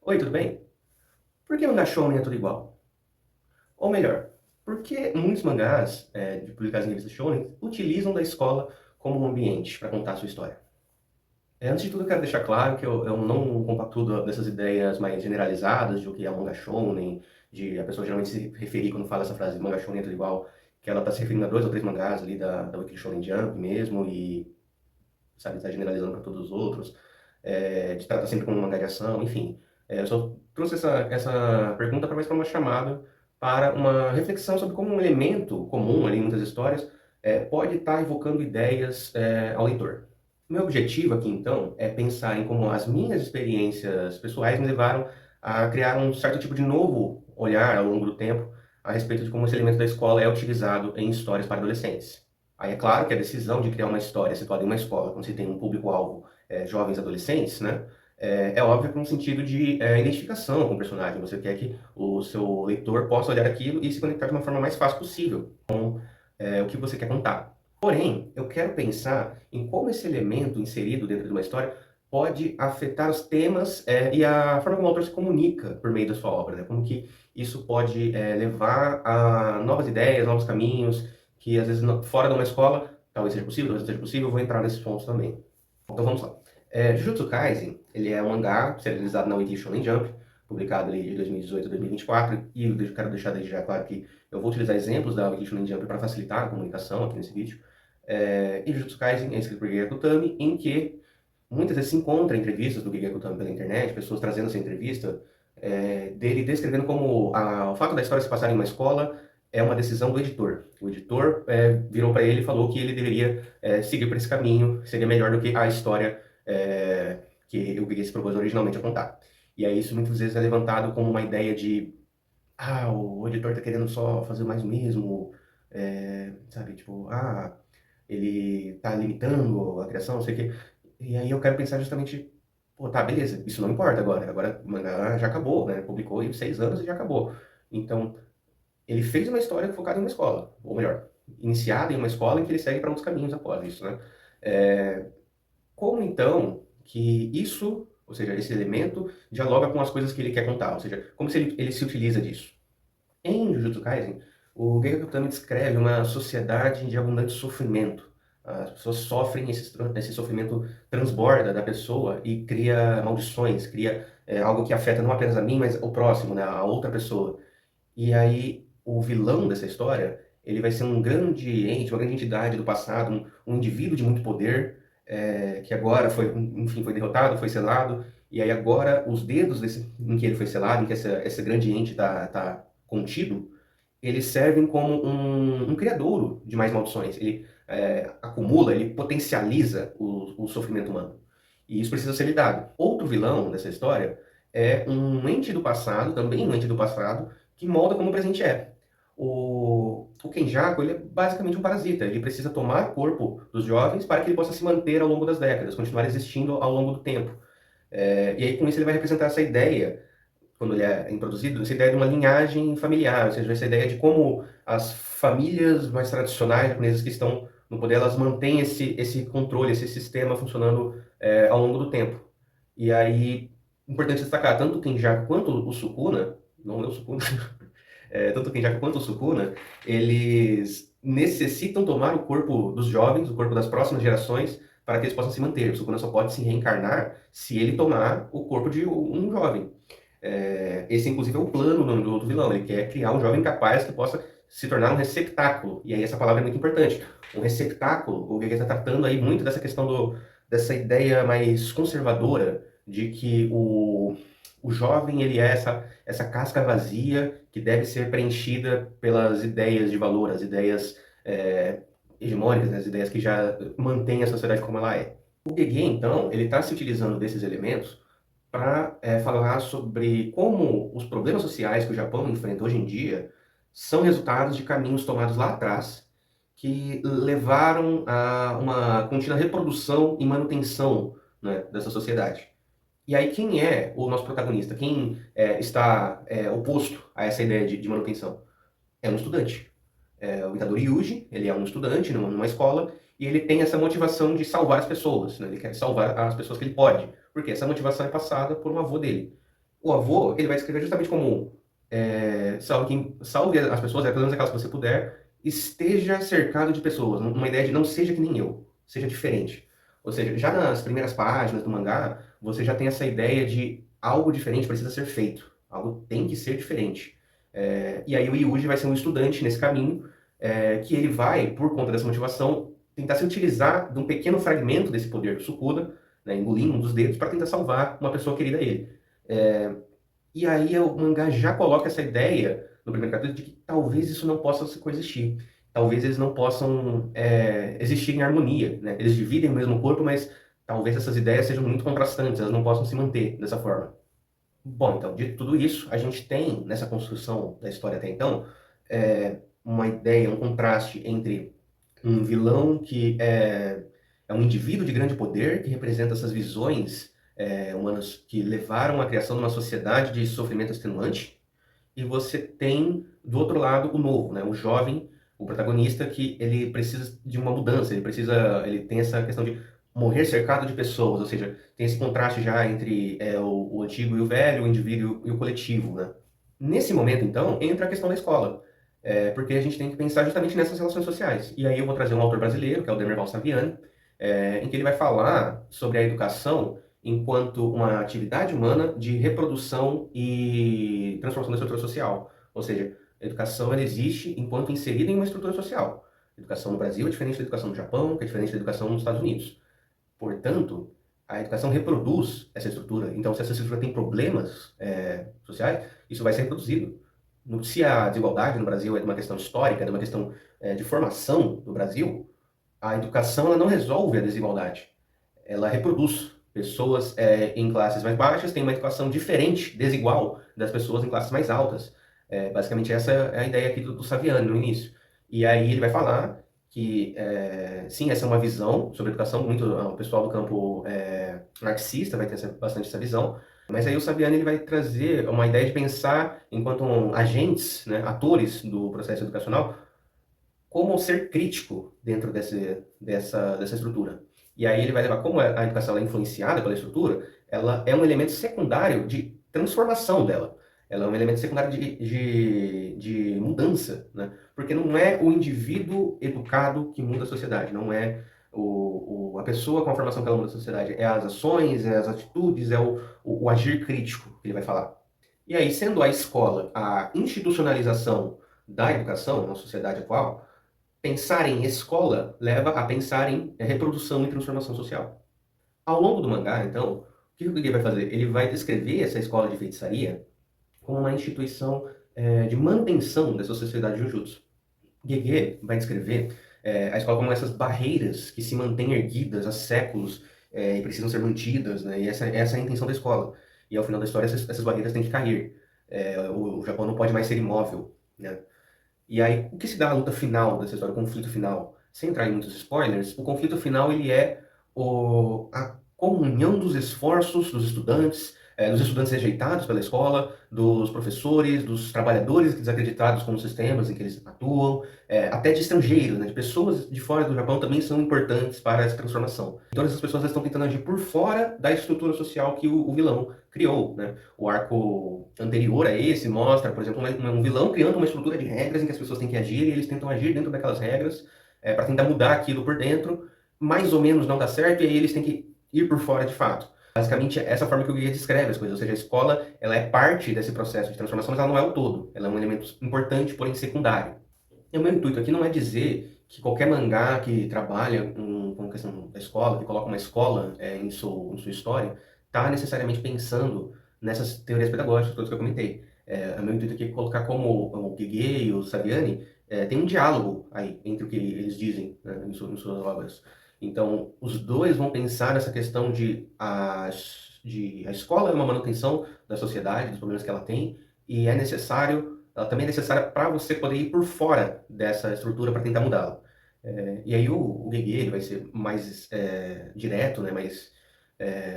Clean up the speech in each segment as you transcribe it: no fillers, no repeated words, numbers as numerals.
Oi, tudo bem? Por que mangá shounen é tudo igual? Ou melhor, por que muitos mangás publicados em revistas shounen utilizam da escola como um ambiente para contar a sua história? Antes de tudo, eu quero deixar claro que eu não compactuo dessas ideias mais generalizadas de o que é mangá shounen, de a pessoa geralmente se referir quando fala essa frase mangá shounen é tudo igual, que ela está se referindo a dois ou três mangás ali da Weekly Shonen Jump mesmo e, sabe, está generalizando para todos os outros, de tratar sempre como um mangá de ação, enfim. Eu só trouxe essa pergunta para mais para uma chamada para uma reflexão sobre como um elemento comum ali em muitas histórias pode estar evocando ideias ao leitor. Meu objetivo aqui, então, é pensar em como as minhas experiências pessoais me levaram a criar um certo tipo de novo olhar ao longo do tempo a respeito de como esse elemento da escola é utilizado em histórias para adolescentes. Aí é claro que a decisão de criar uma história situada em uma escola, quando você tem um público-alvo jovens adolescentes, né, é óbvio para um sentido de identificação com o personagem. Você quer que o seu leitor possa olhar aquilo e se conectar de uma forma mais fácil possível com o que você quer contar. Porém, eu quero pensar em como esse elemento inserido dentro de uma história pode afetar os temas e a forma como o autor se comunica por meio da sua obra, né? Como que isso pode levar a novas ideias, novos caminhos, que às vezes fora de uma escola talvez seja possível, talvez não seja possível, eu vou entrar nesses pontos também. Então vamos lá. Jujutsu Kaisen, ele é um mangá serializado na Weekly Shonen Jump, publicado ali de 2018 a 2024, e eu quero deixar desde já claro que eu vou utilizar exemplos da Weekly Shonen Jump para facilitar a comunicação aqui nesse vídeo. E Jujutsu Kaisen é escrito por Gege Akutami, em que muitas vezes se encontra entrevistas do Gege Akutami pela internet, pessoas trazendo essa entrevista, dele descrevendo como o fato da história se passar em uma escola é uma decisão do editor. O editor virou para ele e falou que ele deveria seguir por esse caminho, seria melhor do que a história que o Gege se propôs originalmente a contar. E aí isso muitas vezes é levantado como uma ideia de o editor tá querendo só fazer mais o mesmo, sabe, tipo, ele tá limitando a criação, não sei o quê. E aí eu quero pensar justamente, pô, tá, beleza, isso não importa agora. Agora o mangá já acabou, né? Publicou em 6 anos e já acabou. Então, ele fez uma história focada em uma escola, ou melhor, iniciada em uma escola em que ele segue para outros caminhos após isso, né? É, como então que isso, ou seja, esse elemento, dialoga com as coisas que ele quer contar, ou seja, como se ele se utiliza disso? Em Jujutsu Kaisen, o Gege Akutami descreve uma sociedade de abundante sofrimento. As pessoas sofrem, esse sofrimento transborda da pessoa e cria maldições, cria algo que afeta não apenas a mim, mas o próximo, né, a outra pessoa. E aí, o vilão dessa história, ele vai ser um grande ente, uma grande entidade do passado, um indivíduo de muito poder, que agora foi, enfim, foi derrotado, foi selado, e aí agora os dedos em que ele foi selado, em que esse grande ente tá contido, eles servem como um criadouro de mais maldições. Ele acumula, ele potencializa o sofrimento humano. E isso precisa ser lidado. Outro vilão dessa história é um ente do passado, também um ente do passado, que molda como o presente é. O Kenjaku, ele é basicamente um parasita. Ele precisa tomar o corpo dos jovens para que ele possa se manter ao longo das décadas, continuar existindo ao longo do tempo. E aí, com isso, ele vai representar essa ideia quando ele é introduzido, essa ideia de uma linhagem familiar, ou seja, essa ideia de como as famílias mais tradicionais japonesas que estão no poder, elas mantêm esse controle, esse sistema funcionando ao longo do tempo. E aí, importante destacar, tanto o Kenjaku quanto o Sukuna, não é o Sukuna, tanto o Kenjaku quanto o Sukuna, eles necessitam tomar o corpo dos jovens, o corpo das próximas gerações, para que eles possam se manter. O Sukuna só pode se reencarnar se ele tomar o corpo de um jovem. Esse, inclusive, é o plano do outro vilão. Ele quer criar um jovem capaz que possa se tornar um receptáculo. E aí essa palavra é muito importante. Um receptáculo, o Gege está tratando aí muito dessa questão dessa ideia mais conservadora de que o jovem ele é essa casca vazia que deve ser preenchida pelas ideias de valor, as ideias hegemônicas, né, as ideias que já mantêm a sociedade como ela é. O Gege, então, ele está se utilizando desses elementos para falar sobre como os problemas sociais que o Japão enfrenta hoje em dia são resultados de caminhos tomados lá atrás que levaram a uma contínua reprodução e manutenção, né, dessa sociedade. E aí quem é o nosso protagonista? Quem está oposto a essa ideia de manutenção? É um estudante. O Itadori Yuji, ele é um estudante numa escola e ele tem essa motivação de salvar as pessoas, né? Ele quer salvar as pessoas que ele pode, porque essa motivação é passada por um avô dele. O avô, ele vai escrever justamente como salve as pessoas, pelo menos aquelas que você puder, esteja cercado de pessoas, uma ideia de não seja que nem eu, seja diferente. Ou seja, já nas primeiras páginas do mangá, você já tem essa ideia de algo diferente precisa ser feito, algo tem que ser diferente. E aí o Yuji vai ser um estudante nesse caminho, que ele vai, por conta dessa motivação, tentar se utilizar de um pequeno fragmento desse poder do Sukuda, né, engolindo um dos dedos, para tentar salvar uma pessoa querida a ele. É, e aí o mangá já coloca essa ideia no primeiro capítulo de que talvez isso não possa se coexistir. Talvez eles não possam existir em harmonia, né? Eles dividem o mesmo corpo, mas talvez essas ideias sejam muito contrastantes, elas não possam se manter dessa forma. Bom, então, dito tudo isso, a gente tem nessa construção da história até então uma ideia, um contraste entre um vilão que é um indivíduo de grande poder, que representa essas visões humanas que levaram à criação de uma sociedade de sofrimento extenuante, e você tem, do outro lado, o novo, né? O jovem, o protagonista, que ele precisa de uma mudança, ele tem essa questão de morrer cercado de pessoas, ou seja, tem esse contraste já entre o antigo e o velho, o indivíduo e o coletivo, né? Nesse momento, então, entra a questão da escola, porque a gente tem que pensar justamente nessas relações sociais. E aí eu vou trazer um autor brasileiro, que é o Demerval Saviani, em que ele vai falar sobre a educação enquanto uma atividade humana de reprodução e transformação da estrutura social. Ou seja, a educação ela existe enquanto inserida em uma estrutura social. A educação no Brasil é diferente da educação no Japão, que é diferente da educação nos Estados Unidos. Portanto, a educação reproduz essa estrutura. Então, se essa estrutura tem problemas sociais, isso vai ser reproduzido. Se a desigualdade no Brasil é uma questão histórica, é uma questão de formação do Brasil, a educação ela não resolve a desigualdade, ela reproduz. Pessoas em classes mais baixas têm uma educação diferente, desigual, das pessoas em classes mais altas. Basicamente, essa é a ideia aqui do Saviani no início. E aí ele vai falar que, sim, essa é uma visão sobre educação, muito o pessoal do campo marxista vai ter bastante essa visão, mas aí o Saviani ele vai trazer uma ideia de pensar enquanto agentes, né, atores do processo educacional, como ser crítico dentro dessa estrutura. E aí ele vai levar como a educação ela é influenciada pela estrutura, ela é um elemento secundário de transformação dela. Ela é um elemento secundário de mudança, né? Porque não é o indivíduo educado que muda a sociedade, não é a pessoa com a formação que ela muda a sociedade, é as ações, é as atitudes, é o agir crítico que ele vai falar. E aí, sendo a escola a institucionalização da educação na sociedade atual, pensar em escola leva a pensar em reprodução e transformação social. Ao longo do mangá, então, o que o Gege vai fazer? Ele vai descrever essa escola de feitiçaria como uma instituição de manutenção dessa sociedade Jujutsu. Gege vai descrever a escola como essas barreiras que se mantêm erguidas há séculos e precisam ser mantidas, né? E essa é a intenção da escola. E ao final da história, essas barreiras têm que cair. O Japão não pode mais ser imóvel, né? E aí, o que se dá na luta final dessa história, o conflito final? Sem entrar em muitos spoilers, o conflito final ele é a comunhão dos esforços dos estudantes rejeitados pela escola, dos professores, dos trabalhadores desacreditados com os sistemas em que eles atuam, até de estrangeiros, né, de pessoas de fora do Japão também são importantes para essa transformação. Então essas pessoas estão tentando agir por fora da estrutura social que o vilão criou, né? O arco anterior a esse mostra, por exemplo, um vilão criando uma estrutura de regras em que as pessoas têm que agir e eles tentam agir dentro daquelas regras para tentar mudar aquilo por dentro. Mais ou menos não dá certo e aí eles têm que ir por fora de fato. Basicamente, essa forma que o guia descreve as coisas, ou seja, a escola ela é parte desse processo de transformação, mas ela não é o todo. Ela é um elemento importante, porém secundário. E o meu intuito aqui não é dizer que qualquer mangá que trabalha com a questão da escola, que coloca uma escola em sua história, está necessariamente pensando nessas teorias pedagógicas todas que eu comentei. O meu intuito aqui é colocar como o Gege e o Saviani tem um diálogo aí entre o que eles dizem, né, em suas obras. Então, os dois vão pensar nessa questão de a escola é uma manutenção da sociedade, dos problemas que ela tem, e ela também é necessária para você poder ir por fora dessa estrutura para tentar mudá-la. E aí o Gege ele vai ser mais direto, né,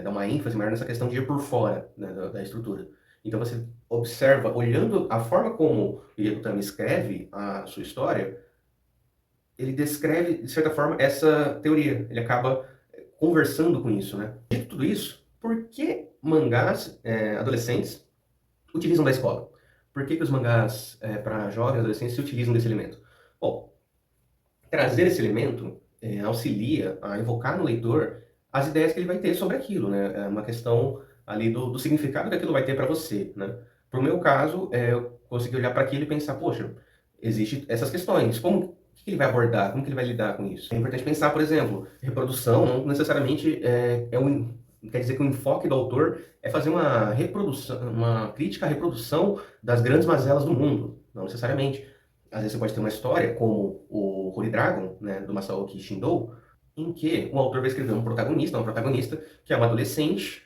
dar uma ênfase maior nessa questão de ir por fora, né, da estrutura. Então você observa, olhando a forma como o Yekutami escreve a sua história, ele descreve, de certa forma, essa teoria. Ele acaba conversando com isso, né? Dito tudo isso, por que mangás adolescentes utilizam da escola. Por que os mangás para jovens e adolescentes se utilizam desse elemento? Bom, trazer esse elemento auxilia a evocar no leitor as ideias que ele vai ter sobre aquilo, né? É uma questão ali do significado que aquilo vai ter para você, né? Para o meu caso, eu consegui olhar para aquilo e pensar, poxa, existem essas questões, como o que ele vai abordar, como que ele vai lidar com isso? É importante pensar, por exemplo, reprodução não necessariamente quer dizer que o enfoque do autor é fazer uma reprodução, uma crítica à reprodução das grandes mazelas do mundo, não necessariamente. Às vezes você pode ter uma história, como o Holy Dragon, né, do Masaoki Shindou, em que o autor vai escrever um protagonista, uma protagonista, que é uma adolescente,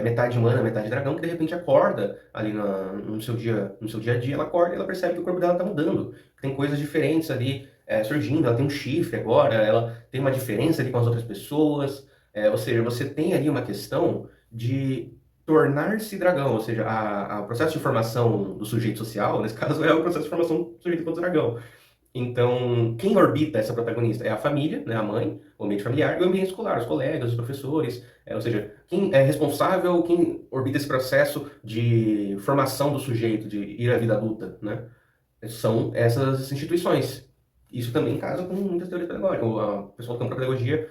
metade humana, metade dragão, que de repente acorda ali no seu dia a dia, ela acorda e ela percebe que o corpo dela está mudando, que tem coisas diferentes ali surgindo, ela tem um chifre agora, ela tem uma diferença ali com as outras pessoas, ou seja, você tem ali uma questão de tornar-se dragão, ou seja, o processo de formação do sujeito social, nesse caso, é o processo de formação do sujeito enquanto dragão. Então, quem orbita essa protagonista é a família, né, a mãe, o ambiente familiar, e o ambiente escolar, os colegas, os professores, ou seja, quem é responsável, quem orbita esse processo de formação do sujeito, de ir à vida adulta, né? São essas instituições. Isso também casa com muitas teorias pedagógicas. O pessoal do campo da pedagogia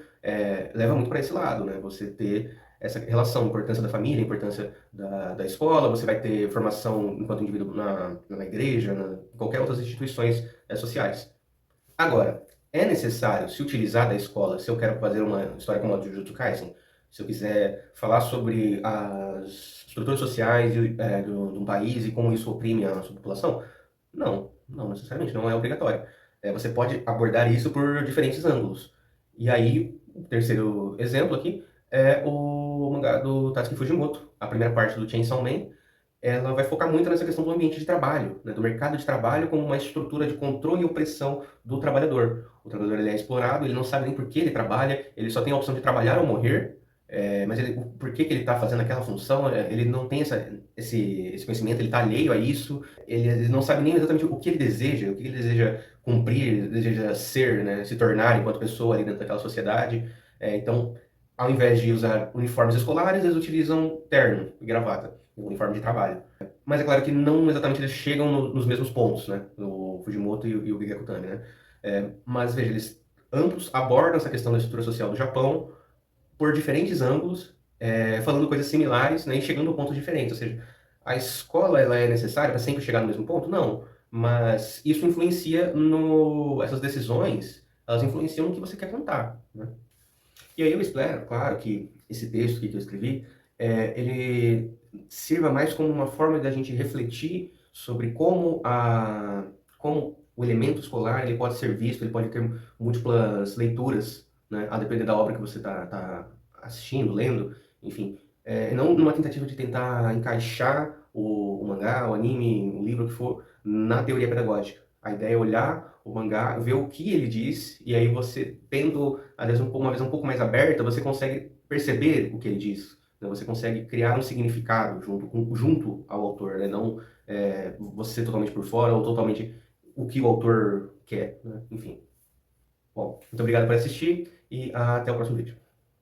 leva muito para esse lado, né? Você ter essa relação, a importância da família, a importância da escola, você vai ter formação enquanto indivíduo na igreja, em qualquer outras instituições sociais. Agora, é necessário se utilizar da escola, se eu quero fazer uma história como a de Jujutsu Kaisen, se eu quiser falar sobre as estruturas sociais de um país e como isso oprime a sua população? Não, não necessariamente, não é obrigatório. Você pode abordar isso por diferentes ângulos. E aí, o terceiro exemplo aqui é o mangá do Tatsuki Fujimoto, a primeira parte do Chainsaw Man, ela vai focar muito nessa questão do ambiente de trabalho, né, do mercado de trabalho como uma estrutura de controle e opressão do trabalhador. O trabalhador ele é explorado, ele não sabe nem por que ele trabalha, ele só tem a opção de trabalhar ou morrer, mas por que ele está fazendo aquela função, ele não tem esse conhecimento, ele está alheio a isso, ele não sabe nem exatamente o que ele deseja, o que ele deseja cumprir, deseja ser, né, se tornar enquanto pessoa ali dentro daquela sociedade. Então, ao invés de usar uniformes escolares, eles utilizam terno e gravata, um uniforme de trabalho. Mas é claro que não exatamente eles chegam nos mesmos pontos, né? O Fujimoto e o Gigakutami, né? Mas veja, eles ambos abordam essa questão da estrutura social do Japão por diferentes ângulos, falando coisas similares, né? E chegando a pontos diferentes. Ou seja, a escola ela é necessária para sempre chegar no mesmo ponto? Não. Mas isso influencia no... Essas decisões, elas influenciam no que você quer contar, né? E aí eu espero, claro, que esse texto que eu escrevi, ele sirva mais como uma forma da gente refletir sobre como o elemento escolar ele pode ser visto, ele pode ter múltiplas leituras, né, a depender da obra que você está assistindo, lendo, enfim. Não numa tentativa de tentar encaixar o mangá, o anime, o livro, o que for, na teoria pedagógica. A ideia é olhar o mangá, ver o que ele diz, e aí você, tendo, às vezes, uma visão um pouco mais aberta, você consegue perceber o que ele diz. Né? Você consegue criar um significado junto ao autor, né? Não você totalmente por fora ou totalmente o que o autor quer. Né? Enfim. Bom, muito obrigado por assistir e até o próximo vídeo.